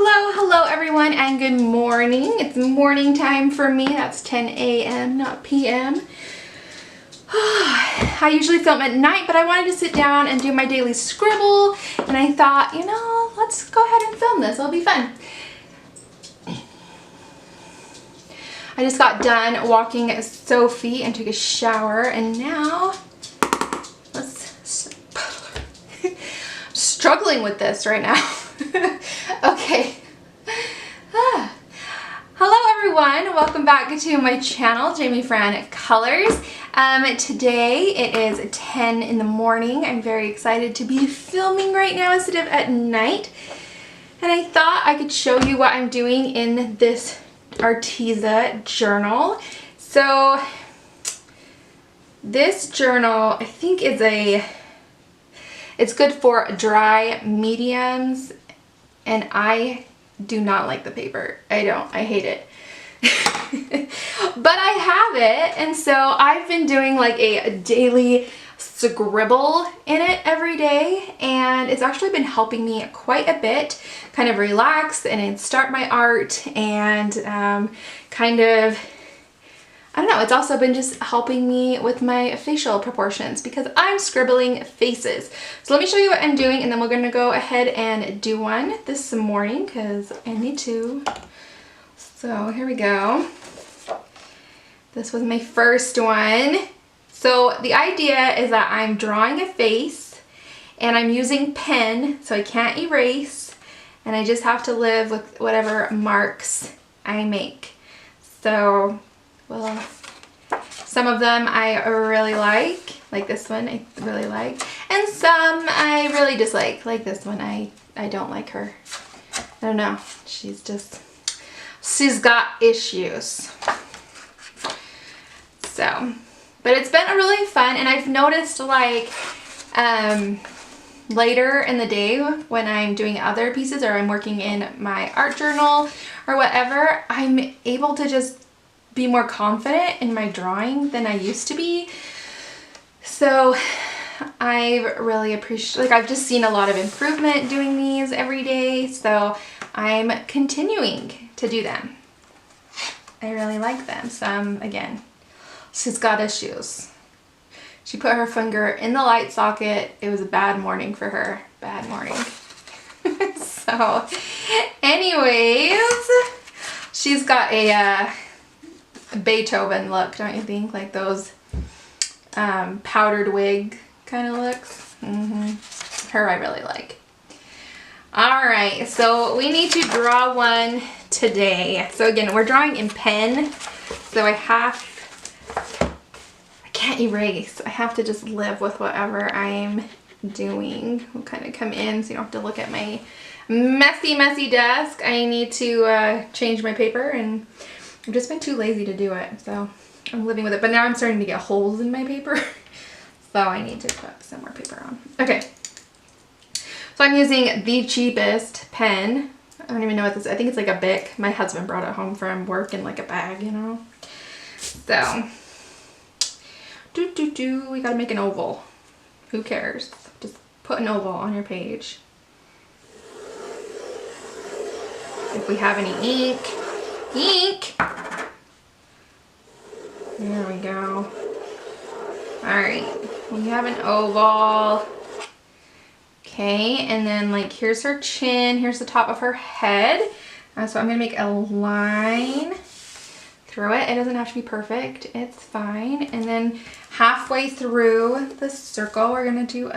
Hello everyone, and good morning. It's morning time for me. That's 10 a.m. not p.m. I usually film at night, but I wanted to sit down and do my daily scribble, and I thought, you know, let's go ahead and film this. It'll be fun. I just got done walking Sophie and took a shower, and now I'm struggling with this right now. Okay. Hello everyone, welcome back to my channel, Jamie Fran Colors. Today it is 10 in the morning. I'm very excited to be filming right now instead of at night. And I thought I could show you what I'm doing in this Arteza journal. So this journal I think is it's good for dry mediums, and I do not like the paper. I hate it. But I have it, and so I've been doing like a daily scribble in it every day, and it's actually been helping me quite a bit kind of relax and start my art, and kind of, I don't know, it's also been just helping me with my facial proportions because I'm scribbling faces. So let me show you what I'm doing, and then we're going to go ahead and do one this morning because I need to. So here we go. This was my first one. So the idea is that I'm drawing a face and I'm using pen, so I can't erase, and I just have to live with whatever marks I make. So, well, some of them I really like this one I really like, and some I really dislike, like this one. I don't like her. I don't know, she's got issues. So, but it's been really fun, and I've noticed like later in the day when I'm doing other pieces or I'm working in my art journal or whatever, I'm able to just be more confident in my drawing than I used to be. So I really appreciate, like, I've just seen a lot of improvement doing these every day, so I'm continuing to do them. I really like them. Some, again, she's got issues. She put her finger in the light socket. It was a bad morning for her. Bad morning. So anyways, she's got a Beethoven look, don't you think? Like those powdered wig kind of looks. Her I really like. Alright, so we need to draw one today. So again, we're drawing in pen, so I can't erase. I have to just live with whatever I'm doing. We'll kind of come in so you don't have to look at my messy desk. I need to change my paper, and I've just been too lazy to do it, so I'm living with it. But now I'm starting to get holes in my paper, so I need to put some more paper on. Okay, so I'm using the cheapest pen. I don't even know what this is. I think it's like a Bic. My husband brought it home from work in like a bag, you know. So, we gotta make an oval. Who cares? Just put an oval on your page. If we have any ink. There we go. Alright, we have an oval. Okay, and then like here's her chin, here's the top of her head. So I'm gonna make a line through it. It doesn't have to be perfect, it's fine. And then halfway through the circle, we're gonna do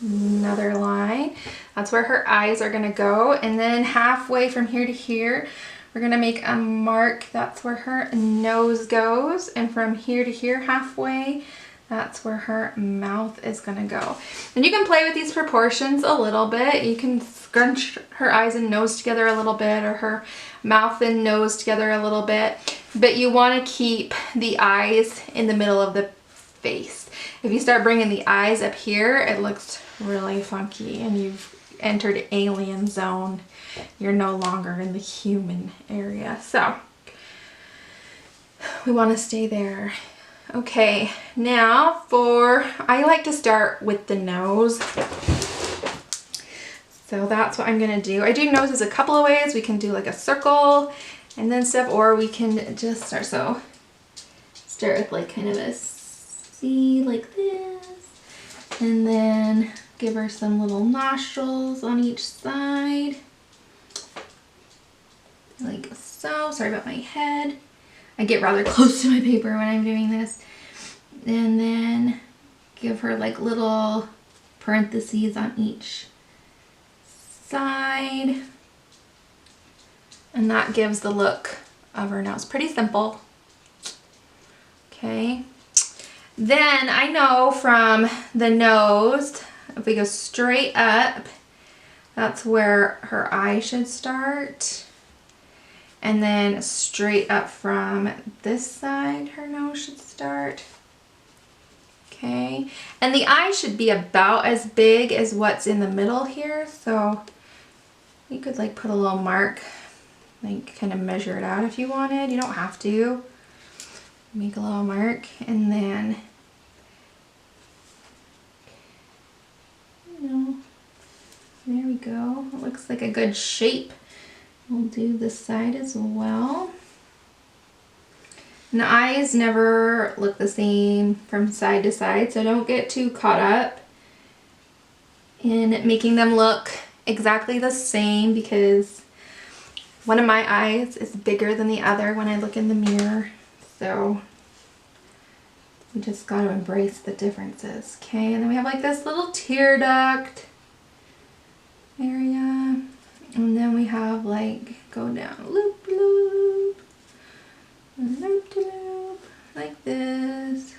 another line. That's where her eyes are gonna go. And then halfway from here to here, we're gonna make a mark. That's where her nose goes. And from here to here, halfway, that's where her mouth is gonna go. And you can play with these proportions a little bit. You can scrunch her eyes and nose together a little bit, or her mouth and nose together a little bit. But you wanna keep the eyes in the middle of the face. If you start bringing the eyes up here, it looks really funky, and you've entered alien zone. You're no longer in the human area. So we want to stay there. Okay, now I like to start with the nose. So that's what I'm gonna do. I do noses a couple of ways. We can do like a circle and then stuff, or we can just start with like kind of a C like this, and then give her some little nostrils on each side. Like so. Sorry about my head. I get rather close to my paper when I'm doing this. And then give her like little parentheses on each side. And that gives the look of her nose. Pretty simple. Okay. Then I know from the nose, if we go straight up, that's where her eye should start. And then straight up from this side, her nose should start. Okay. And the eye should be about as big as what's in the middle here. So you could like put a little mark, like kind of measure it out if you wanted. You don't have to. Make a little mark, and then, there we go. It looks like a good shape. We'll do this side as well. And the eyes never look the same from side to side, so don't get too caught up in making them look exactly the same, because one of my eyes is bigger than the other when I look in the mirror. So we just got to embrace the differences. Okay, and then we have like this little tear duct area. And then we have like, go down, loop, loop, loop to loop, like this.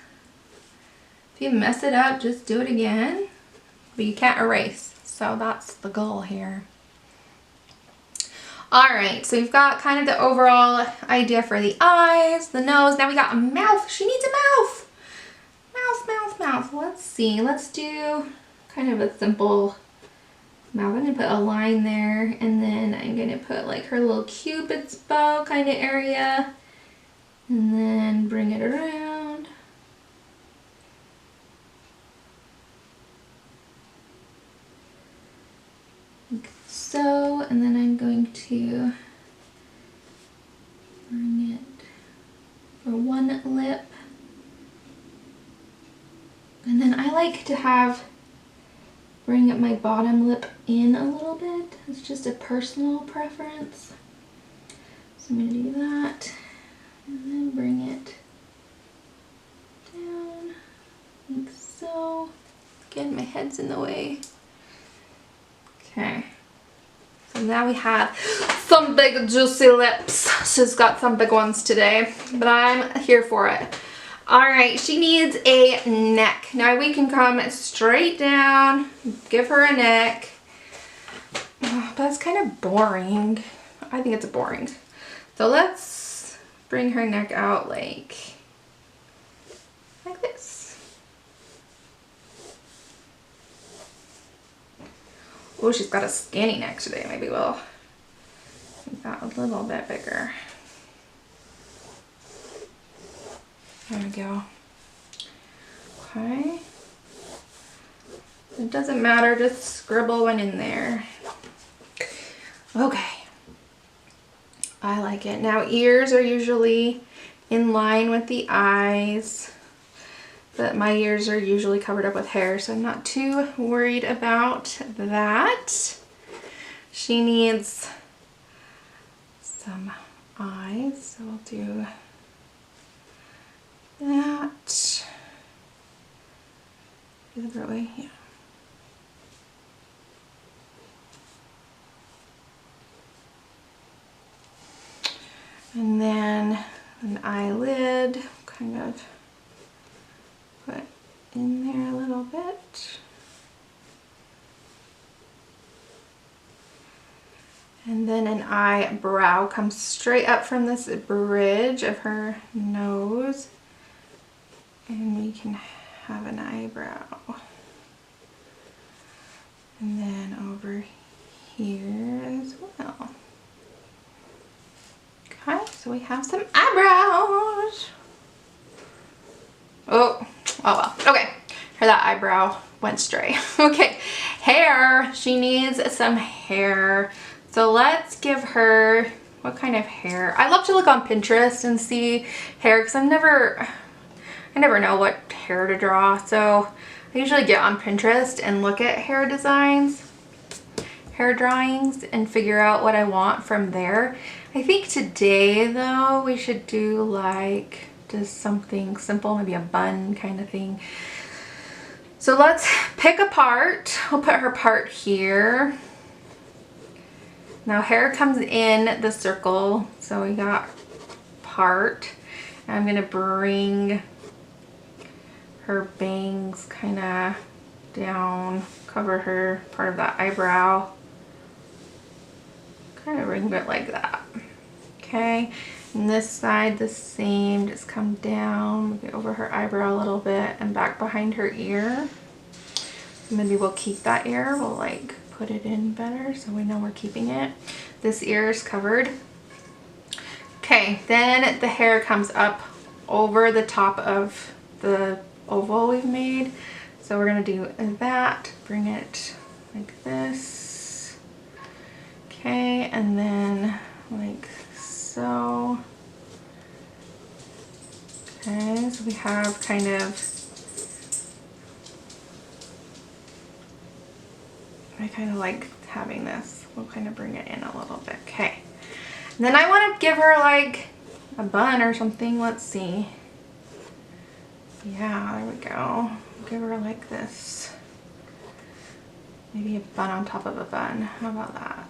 If you mess it up, just do it again. But you can't erase. So that's the goal here. Alright, so we've got kind of the overall idea for the eyes, the nose. Now we got a mouth. She needs a mouth. Mouth, mouth, mouth. Let's see. Let's do kind of a simple mouth. I'm going to put a line there, and then I'm going to put like her little cupid's bow kind of area, and then bring it around. Like so, and then I'm going to bring it for one lip. And then I like to bring up my bottom lip in a little bit. It's just a personal preference. So I'm going to do that, and then bring it down like so. Again, my head's in the way. Okay. So now we have some big juicy lips. She's got some big ones today, but I'm here for it. Alright, she needs a neck. Now we can come straight down, give her a neck. Oh, but that's kind of boring. I think it's boring. So let's bring her neck out like this. Oh, she's got a skinny neck today. Maybe we'll make that a little bit bigger. There we go. Okay. It doesn't matter, just scribble one in there. Okay. I like it. Now ears are usually in line with the eyes, but my ears are usually covered up with hair, so I'm not too worried about that. She needs some eyes, so we'll do that. The other way, yeah. And then an eyelid, kind of put in there a little bit. And then an eyebrow comes straight up from this bridge of her nose. And we can have an eyebrow. And then over here as well. Okay, so we have some eyebrows. Oh well. Okay, that eyebrow went stray. Okay, hair. She needs some hair. So let's give her, what kind of hair? I love to look on Pinterest and see hair because I never know what hair to draw. So I usually get on Pinterest and look at hair designs, hair drawings, and figure out what I want from there. I think today though, we should do like just something simple, maybe a bun kind of thing. So let's pick a part. We'll put her part here. Now hair comes in the circle. So we got part. I'm gonna bring her bangs kind of down, cover her part of that eyebrow. Kind of bring it like that. Okay, and this side the same, just come down, get over her eyebrow a little bit and back behind her ear. Maybe we'll keep that ear, we'll like put it in better so we know we're keeping it. This ear is covered. Okay, then the hair comes up over the top of the oval we've made. So we're gonna do that, bring it like this. Okay, and then like so. Okay, so we have kind of, I kind of like having this. We'll kind of bring it in a little bit. Okay, and then I want to give her like a bun or something. Let's see. Yeah, there we go. Give her like this. Maybe a bun on top of a bun. How about that?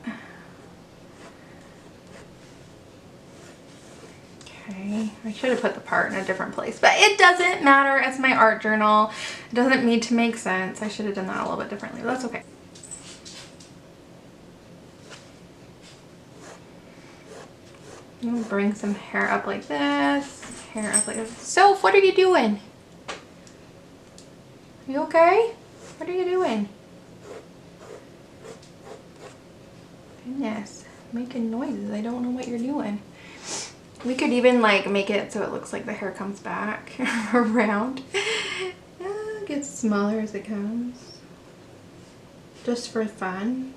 Okay, I should have put the part in a different place, but it doesn't matter. It's my art journal. It doesn't need to make sense. I should have done that a little bit differently, but that's okay. Bring some hair up like this, hair up like this. Soph, what are you doing? You okay? What are you doing? Goodness, making noises. I don't know what you're doing. We could even like make it so it looks like the hair comes back around. It gets smaller as it comes. Just for fun.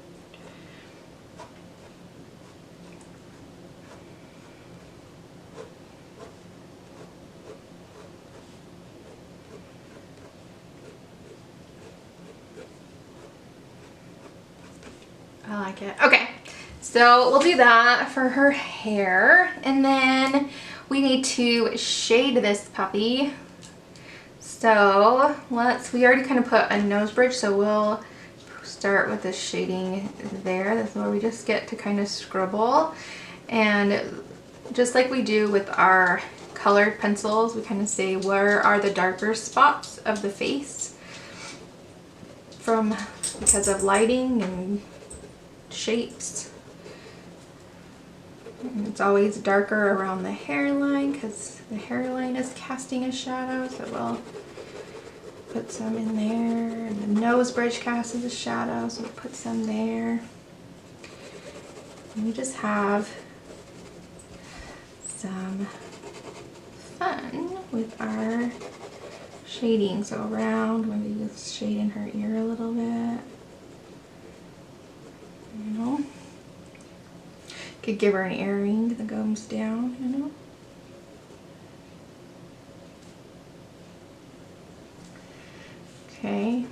I like it. Okay, so we'll do that for her hair, and then we need to shade this puppy. So we already kind of put a nose bridge, so we'll start with the shading there. That's where we just get to kind of scribble, and just like we do with our colored pencils, we kind of say where are the darker spots of the face because of lighting and shapes. And it's always darker around the hairline because the hairline is casting a shadow, so we'll put some in there. And the nose bridge casts a shadow, so we'll put some there. And we just have some fun with our shading. So around, maybe just shade in her ear a little bit. You know, could give her an earring that goes down, you know. Okay,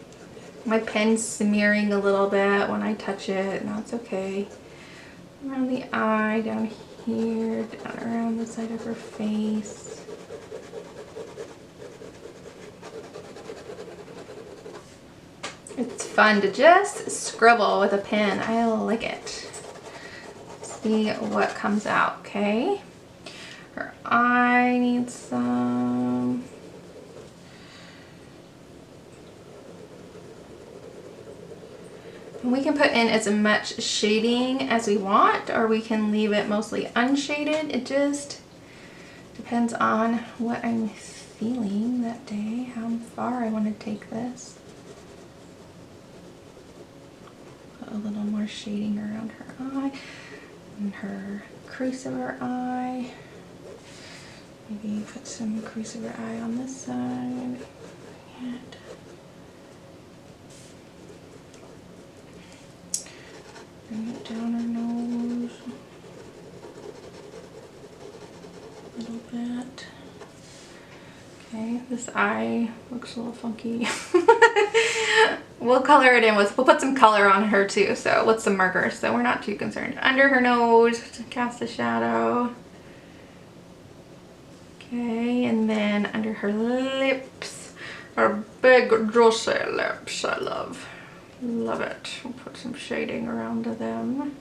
my pen's smearing a little bit when I touch it. No, it's okay. Around the eye, down here, down around the side of her face. It's fun to just scribble with a pen. I like it. See what comes out, okay? Her eye needs some. And we can put in as much shading as we want, or we can leave it mostly unshaded. It just depends on what I'm feeling that day, how far I want to take this. A little more shading around her eye and her crease of her eye. Maybe put some crease of her eye on this side. And Bring it down her nose a little bit. Okay, this eye looks a little funky. We'll color it in we'll put some color on her too, so with some markers, so we're not too concerned. Under her nose to cast a shadow. Okay, and then under her lips, her big juicy lips. I love it. We'll put some shading around them.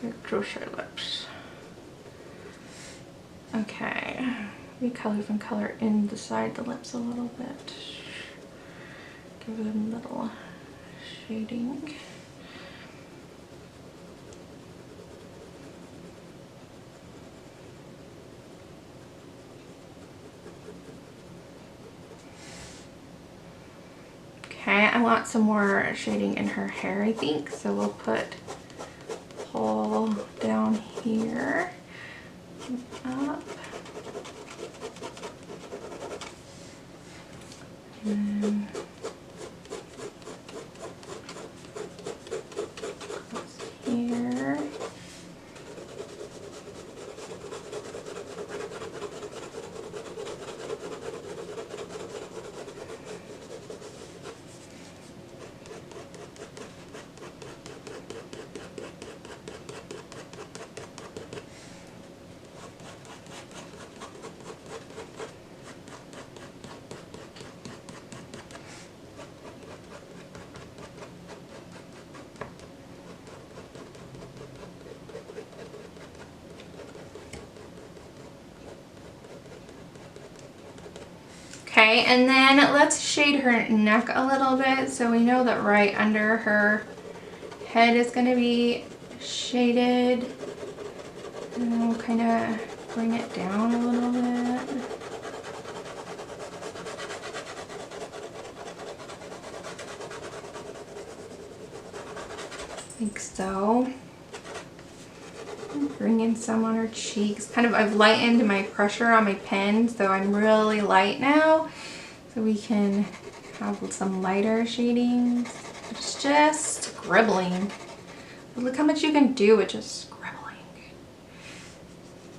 Big juicy lips. Okay, recolor some color inside the lips a little bit. Give them a little shading. Okay, I want some more shading in her hair, I think, so we'll put pull down here, up, and then here. Okay, and then let's shade her neck a little bit so we know that right under her head is going to be shaded. And then we'll kind of bring it down a little bit. Like so. Bring in some on her cheeks. I've lightened my pressure on my pen, so I'm really light now. So we can have some lighter shadings. It's just scribbling. But look how much you can do with just scribbling.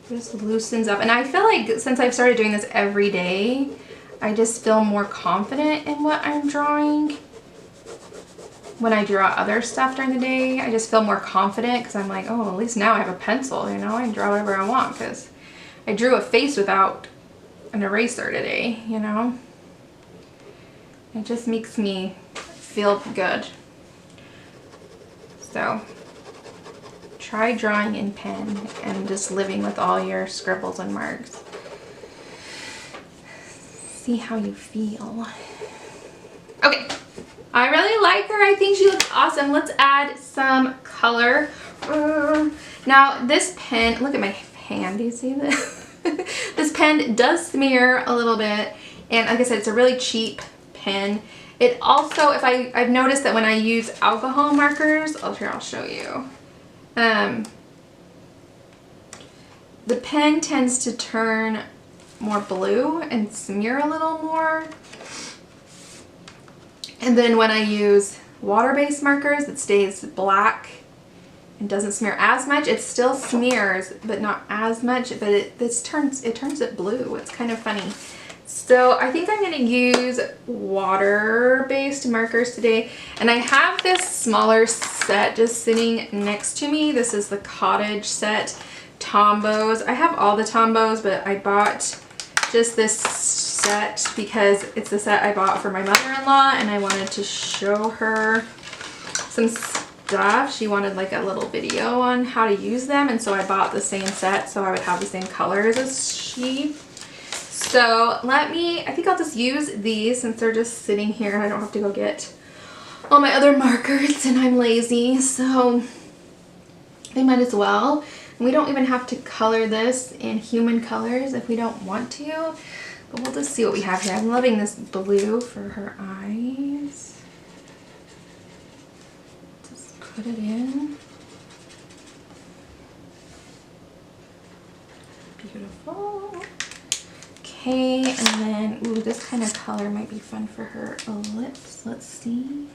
It just loosens up. And I feel like since I've started doing this every day, I just feel more confident in what I'm drawing. When I draw other stuff during the day, I just feel more confident because I'm like, oh, at least now I have a pencil, you know, I can draw whatever I want because I drew a face without an eraser today, you know. It just makes me feel good. So try drawing in pen and just living with all your scribbles and marks. See how you feel. Okay. I really like her. I think she looks awesome. Let's add some color. Now this pen, look at my hand. Do you see this? This pen does smear a little bit. And like I said, it's a really cheap pen. It also, I've noticed that when I use alcohol markers, here, I'll show you. The pen tends to turn more blue and smear a little more. And then when I use water-based markers, it stays black and doesn't smear as much. It still smears, but not as much, but it turns it blue. It's kind of funny. So I think I'm gonna use water-based markers today. And I have this smaller set just sitting next to me. This is the Cottage set Tombos. I have all the Tombos, but I bought just this set because it's the set I bought for my mother-in-law and I wanted to show her some stuff. She wanted like a little video on how to use them, and so I bought the same set so I would have the same colors as she. So I think I'll just use these since they're just sitting here and I don't have to go get all my other markers and I'm lazy, so I might as well. And we don't even have to color this in human colors if we don't want to. But we'll just see what we have here. I'm loving this blue for her eyes. Just put it in. Beautiful. Okay, and then, ooh, this kind of color might be fun for her lips. Let's see.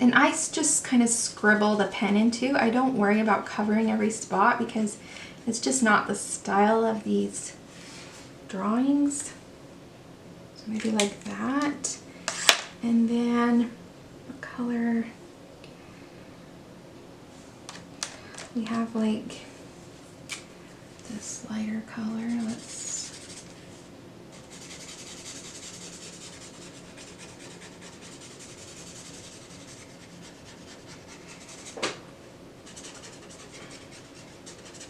And I just kind of scribble the pen into. I don't worry about covering every spot because it's just not the style of these drawings. So maybe like that. And then what color? We have like this lighter color.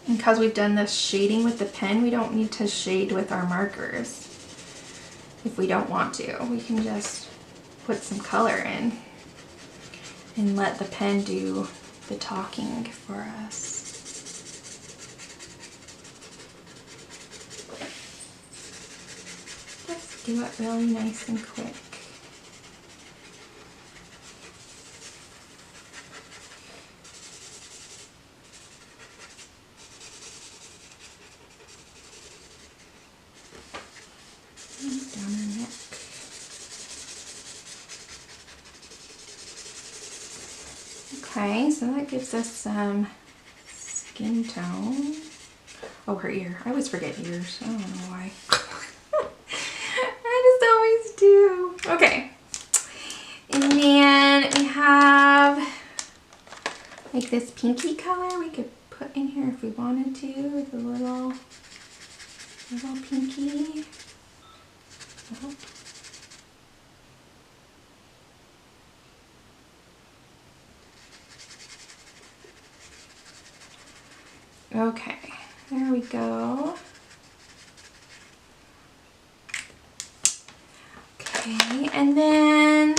Because we've done this shading with the pen, we don't need to shade with our markers. If we don't want to, we can just put some color in and let the pen do the talking for us. Let's do it really nice and quick. Down her neck. Okay, so that gives us some skin tone. Oh, her ear. I always forget ears. I don't know why. I just always do. Okay. And then we have like this pinky color we could put in here if we wanted to. With a little pinky. Oh. Okay, there we go. Okay, and then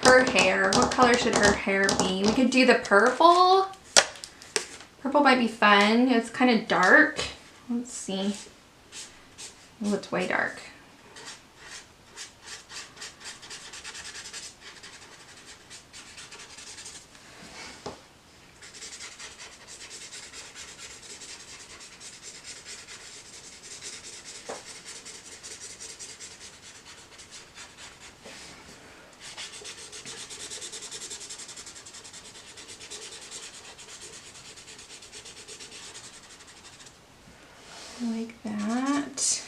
her hair. What color should her hair be? We could do the purple. Purple might be fun. It's kind of dark. Let's see. Oh, it's way dark. Like that.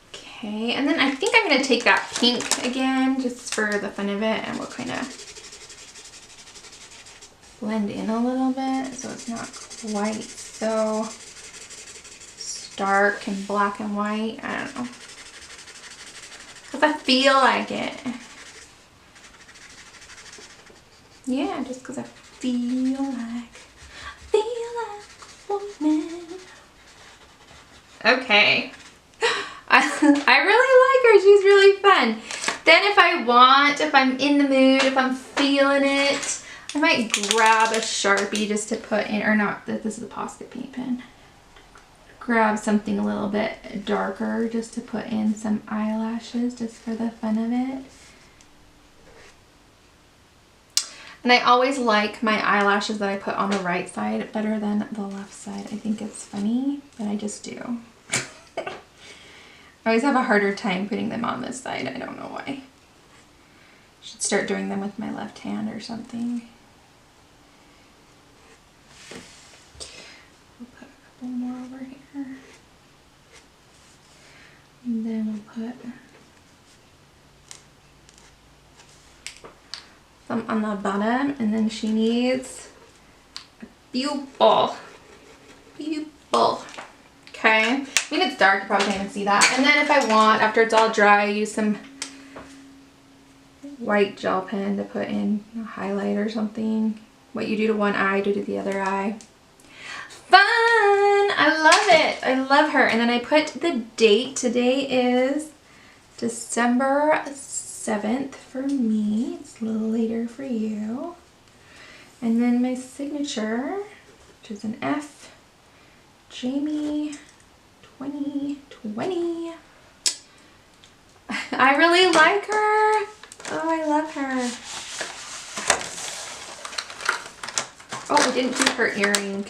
Okay, and then I think I'm going to take that pink again just for the fun of it, and we'll kind of blend in a little bit so it's not quite so stark and black and white. I don't know. Because I feel like it. Yeah, just because I feel like a woman. Okay. I really like her. She's really fun. Then if I'm in the mood, if I'm feeling it, I might grab a Sharpie just to put in, or not, this is a Posca paint pen. Grab something a little bit darker just to put in some eyelashes just for the fun of it. And I always like my eyelashes that I put on the right side better than the left side. I think it's funny, but I just do. I always have a harder time putting them on this side. I don't know why. Should start doing them with my left hand or something. We'll put a couple more over here. And then we'll put some on the bottom, and then she needs a pupil. Pupil. Okay. I mean, it's dark, you probably can't even see that. And then if I want, after it's all dry, I use some white gel pen to put in a highlight or something. What you do to one eye, do to the other eye. Fun! I love it. I love her. And then I put the date. Today is December 7th for me. It's a little later for you. And then my signature, which is an F. Jamie 2020. I really like her. Oh, I love her. Oh, we didn't do her earring.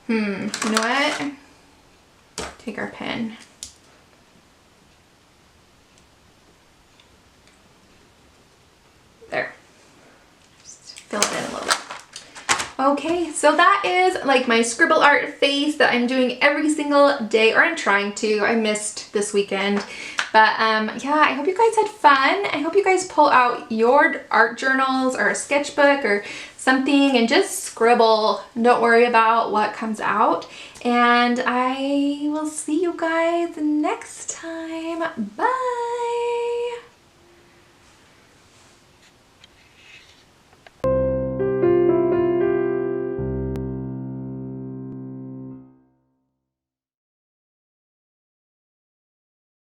You know what? Take our pen. There. Just fill it in a little bit. Okay, so that is like my scribble art face that I'm doing every single day, or I'm trying to. I missed this weekend. But yeah, I hope you guys had fun. I hope you guys pull out your art journals or a sketchbook or something and just scribble. Don't worry about what comes out. And I will see you guys next time. Bye!